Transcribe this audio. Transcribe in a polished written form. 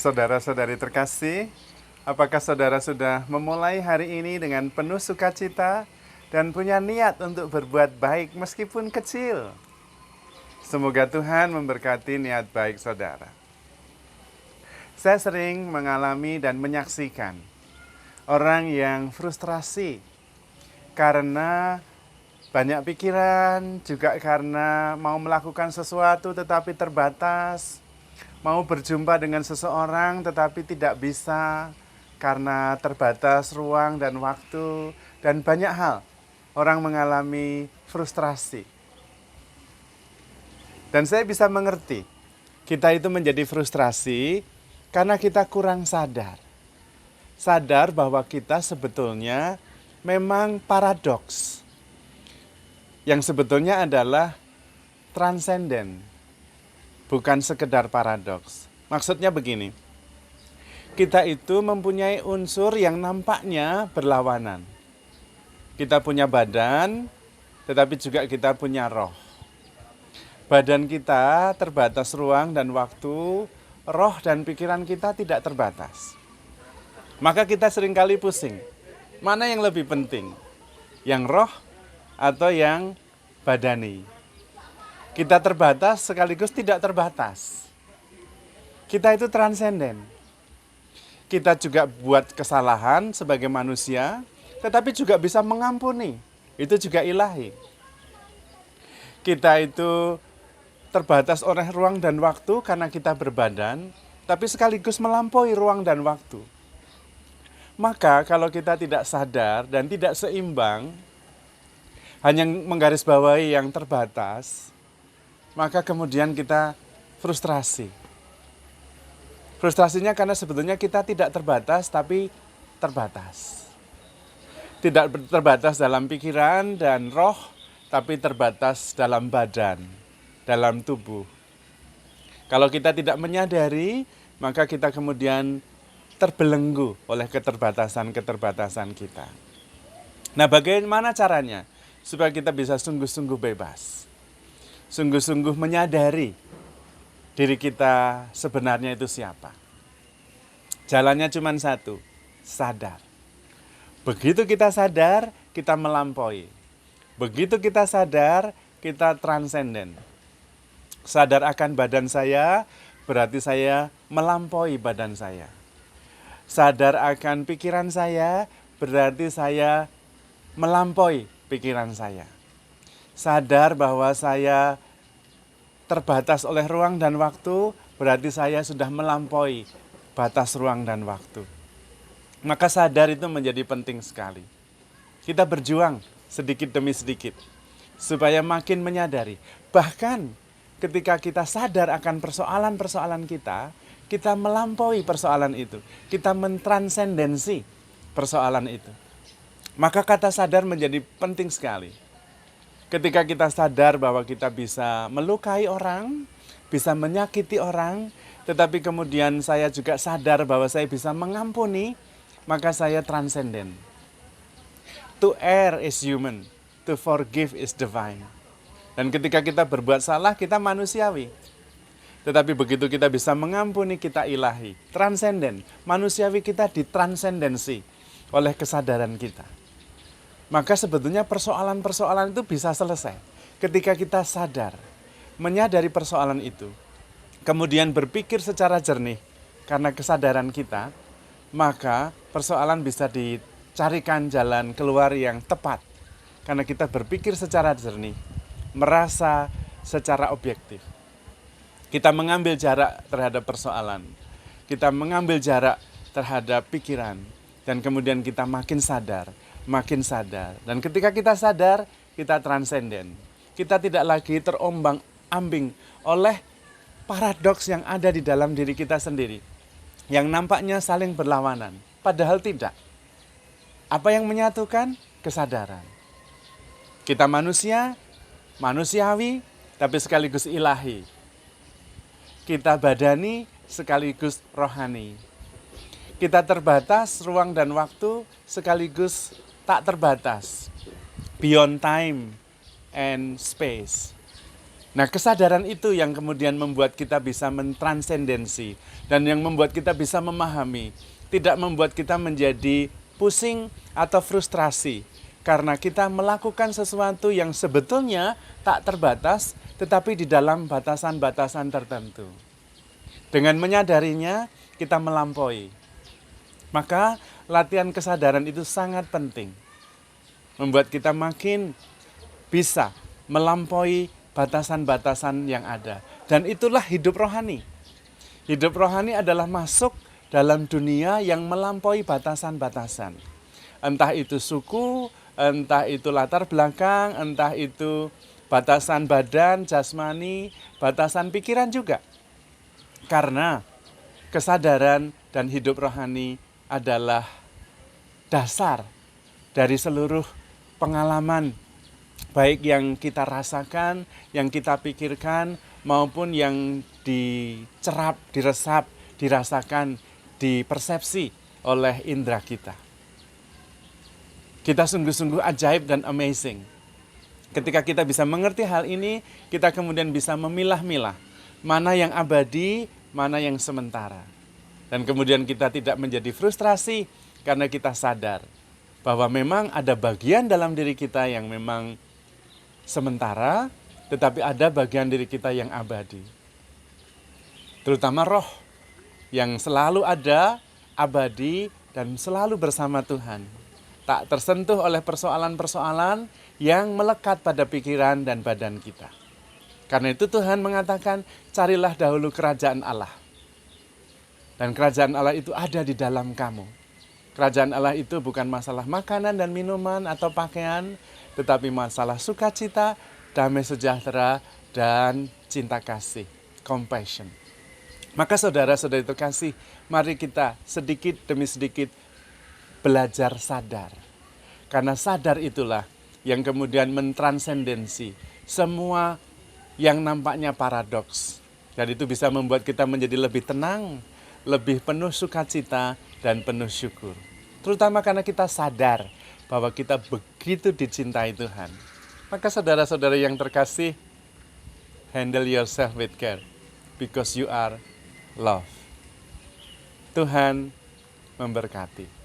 Saudara-saudari terkasih, apakah saudara sudah memulai hari ini dengan penuh sukacita dan punya niat untuk berbuat baik meskipun kecil? Semoga Tuhan memberkati niat baik saudara. Saya sering mengalami dan menyaksikan orang yang frustrasi karena banyak pikiran, juga karena mau melakukan sesuatu tetapi terbatas, mau berjumpa dengan seseorang tetapi tidak bisa karena terbatas ruang dan waktu, dan banyak hal orang mengalami frustrasi. Dan saya bisa mengerti, kita itu menjadi frustrasi karena kita kurang sadar. Sadar bahwa kita sebetulnya memang paradoks. Yang sebetulnya adalah transenden, bukan sekedar paradoks. Maksudnya begini, kita itu mempunyai unsur yang nampaknya berlawanan. Kita punya badan, tetapi juga kita punya roh. Badan kita terbatas ruang dan waktu, roh dan pikiran kita tidak terbatas. Maka kita seringkali pusing, mana yang lebih penting? Yang roh atau yang badani? Kita terbatas sekaligus tidak terbatas. Kita itu transenden. Kita juga buat kesalahan sebagai manusia, tetapi juga bisa mengampuni. Itu juga ilahi. Kita itu terbatas oleh ruang dan waktu karena kita berbadan, tapi sekaligus melampaui ruang dan waktu. Maka kalau kita tidak sadar dan tidak seimbang, hanya menggarisbawahi yang terbatas, maka kemudian kita frustrasi. Frustrasinya karena sebetulnya kita tidak terbatas, tapi terbatas. Tidak terbatas dalam pikiran dan roh, tapi terbatas dalam badan, dalam tubuh. Kalau kita tidak menyadari, maka kita kemudian terbelenggu oleh keterbatasan-keterbatasan kita. Nah, bagaimana caranya supaya kita bisa sungguh-sungguh bebas? Sungguh-sungguh menyadari diri kita sebenarnya itu siapa. Jalannya cuma satu, sadar. Begitu kita sadar, kita melampaui. Begitu kita sadar, kita transenden. Sadar akan badan saya, berarti saya melampaui badan saya. Sadar akan pikiran saya, berarti saya melampaui pikiran saya. Sadar bahwa saya terbatas oleh ruang dan waktu, berarti saya sudah melampaui batas ruang dan waktu. Maka sadar itu menjadi penting sekali. Kita berjuang sedikit demi sedikit, supaya makin menyadari. Bahkan ketika kita sadar akan persoalan-persoalan kita melampaui persoalan itu. Kita mentransendensi persoalan itu. Maka kata sadar menjadi penting sekali. Ketika kita sadar bahwa kita bisa melukai orang, bisa menyakiti orang, tetapi kemudian saya juga sadar bahwa saya bisa mengampuni, maka saya transenden. To err is human, to forgive is divine. Dan ketika kita berbuat salah, kita manusiawi. Tetapi begitu kita bisa mengampuni, kita ilahi, transenden. Manusiawi kita ditransendensi oleh kesadaran kita. Maka sebetulnya persoalan-persoalan itu bisa selesai ketika kita sadar, menyadari persoalan itu, kemudian berpikir secara jernih karena kesadaran kita, maka persoalan bisa dicarikan jalan keluar yang tepat. Karena kita berpikir secara jernih, merasa secara objektif. Kita mengambil jarak terhadap persoalan. Kita mengambil jarak terhadap pikiran. Dan kemudian kita makin sadar, makin sadar. Dan ketika kita sadar, kita transenden. Kita tidak lagi terombang-ambing oleh paradoks yang ada di dalam diri kita sendiri. Yang nampaknya saling berlawanan. Padahal tidak. Apa yang menyatukan? Kesadaran. Kita manusia, manusiawi, tapi sekaligus ilahi. Kita badani sekaligus rohani. Kita terbatas ruang dan waktu sekaligus tak terbatas. Beyond time and space. Nah, kesadaran itu yang kemudian membuat kita bisa mentransendensi dan yang membuat kita bisa memahami, tidak membuat kita menjadi pusing atau frustrasi karena kita melakukan sesuatu yang sebetulnya tak terbatas tetapi di dalam batasan-batasan tertentu. Dengan menyadarinya, kita melampaui. Maka latihan kesadaran itu sangat penting. Membuat kita makin bisa melampaui batasan-batasan yang ada. Dan itulah hidup rohani. Hidup rohani adalah masuk dalam dunia yang melampaui batasan-batasan. Entah itu suku, entah itu latar belakang, entah itu batasan badan, jasmani, batasan pikiran juga. Karena kesadaran dan hidup rohani adalah dasar dari seluruh pengalaman baik yang kita rasakan, yang kita pikirkan, maupun yang dicerap, diresap, dirasakan, dipersepsi oleh indera kita. Kita sungguh-sungguh ajaib dan amazing. Ketika kita bisa mengerti hal ini, kita kemudian bisa memilah-milah mana yang abadi, mana yang sementara. Dan kemudian kita tidak menjadi frustrasi karena kita sadar bahwa memang ada bagian dalam diri kita yang memang sementara, tetapi ada bagian diri kita yang abadi. Terutama roh yang selalu ada, abadi, dan selalu bersama Tuhan. Tak tersentuh oleh persoalan-persoalan yang melekat pada pikiran dan badan kita. Karena itu Tuhan mengatakan, carilah dahulu kerajaan Allah. Dan kerajaan Allah itu ada di dalam kamu. Kerajaan Allah itu bukan masalah makanan dan minuman atau pakaian, tetapi masalah sukacita, damai sejahtera, dan cinta kasih, compassion. Maka saudara-saudara itu kasih, mari kita sedikit demi sedikit belajar sadar. Karena sadar itulah yang kemudian mentransendensi semua yang nampaknya paradoks. Dan itu bisa membuat kita menjadi lebih tenang, lebih penuh sukacita, dan penuh syukur. Terutama karena kita sadar bahwa kita begitu dicintai Tuhan. Maka saudara-saudara yang terkasih, handle yourself with care, because you are love. Tuhan memberkati.